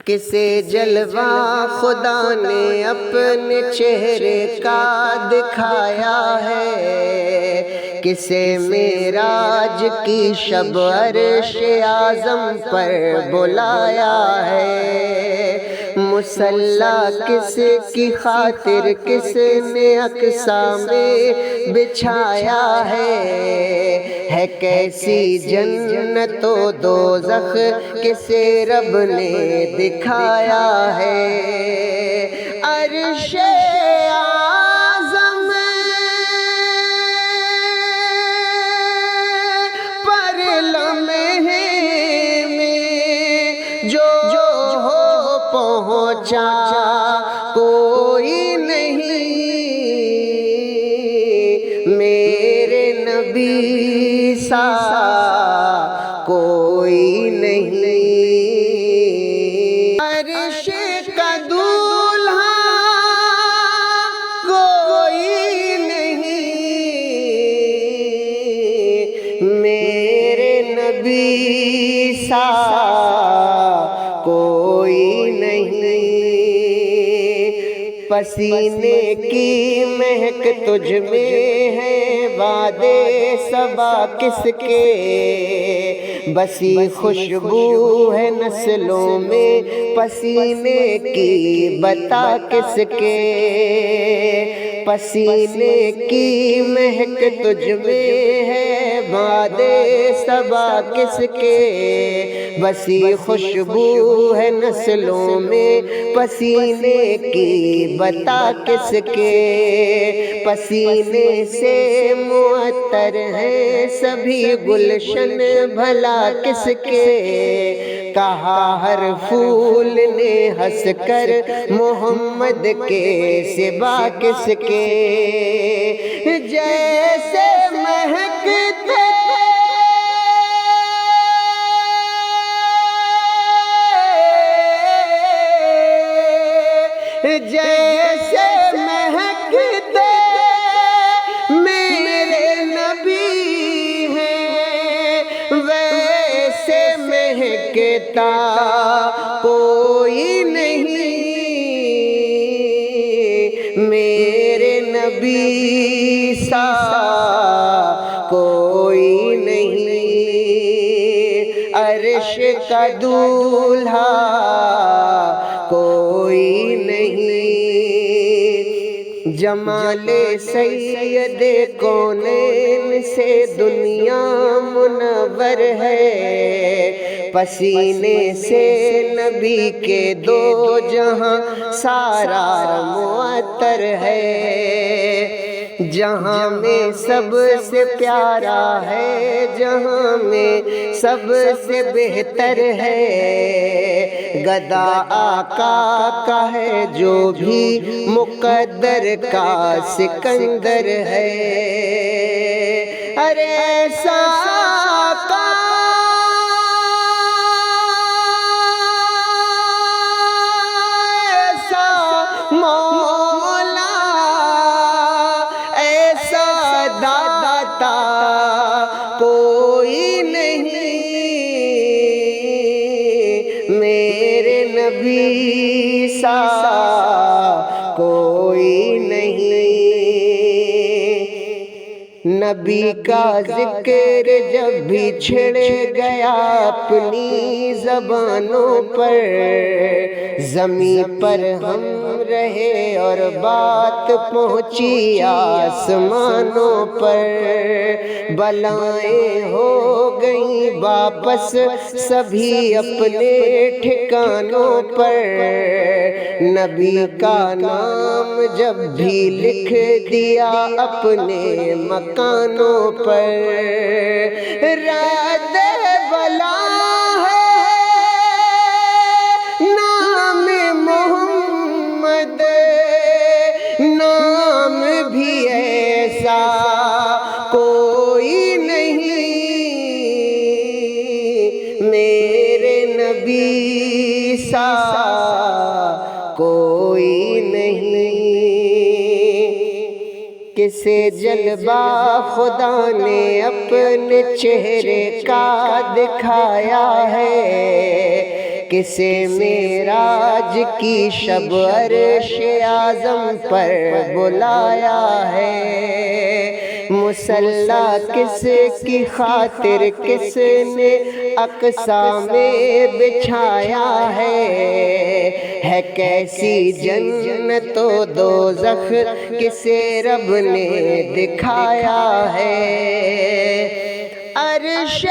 کسے جلوہ خدا نے اپنے چہرے کا دکھایا ہے، کسے معراج کی شب عرش اعظم پر بلایا ہے، مصلی کس کی خاطر کس نے اقصیٰ میں بچھایا ہے کیسی جنت و دوزخ کسے رب نے دکھایا ہے، عرش اعظم پر لمحے میں جو ہو پہنچا کوئی نہیں، میرے نبی سا کوئی نہیں، عرش کا دولہا کوئی نہیں، میرے نبی سا کوئی نہیں، پسینے کی مہک تجھ میں ہے وعدے صبا کس کے، بسی خوشبو ہے نسلوں میں پسینے کی بتا کس کے، پسینے کی مہک تجھ میں ہے وعدے صبا کس کے، بسی خوشبو ہے نسلوں میں پسینے کی بتا کس کے، پسینے سے معطر ہیں سبھی گلشن بھلا کس کے، کہا ہر پھول نے ہنس کر محمد کے سوا کس کے، جیسے مہکتے جیسے مہکتے میرے نبی ہیں ویسے مہکتا کوئی نہیں، میرے نبی سا کوئی نہیں، عرش کا دولہا کوئی نہیں، جمال سید کونین سے دنیا منور ہے، پسینے سے نبی کے دو جہاں سارا معطر ہے، جہاں میں سب سے پیارا ہے جہاں میں سب سے بہتر ہے، گدا آقا کا ہے جو بھی مقدر کا سکندر ہے، ارے ایسا آقا ایسا مولا ایسا داتا کوئی نہیں، میرے نبی سا کوئی نہیں، نبی کا ذکر جب بھی چھڑ گیا اپنی زبانوں پر، زمین پر ہم رہے اور بات پہنچی آسمانوں پر، بلائیں ہو گئیں واپس سبھی اپنے ٹھکانوں پر، نبی کا نام جب بھی لکھ دیا اپنے مکانوں پر، رد بلا ہے نام محمد، نام بھی ایسا کوئی نہیں، میرے نبی سا کوئی نہیں، کسے جلوہ خدا نے اپنے چہرے کا دکھایا ہے، کسے معراج کی شب عرش اعظم پر بلایا ہے، مصلی کس کی خاطر کس نے اقصی میں بچھایا ہے کیسی جنت و دوزخ کسے رب نے دکھایا ہے، عرش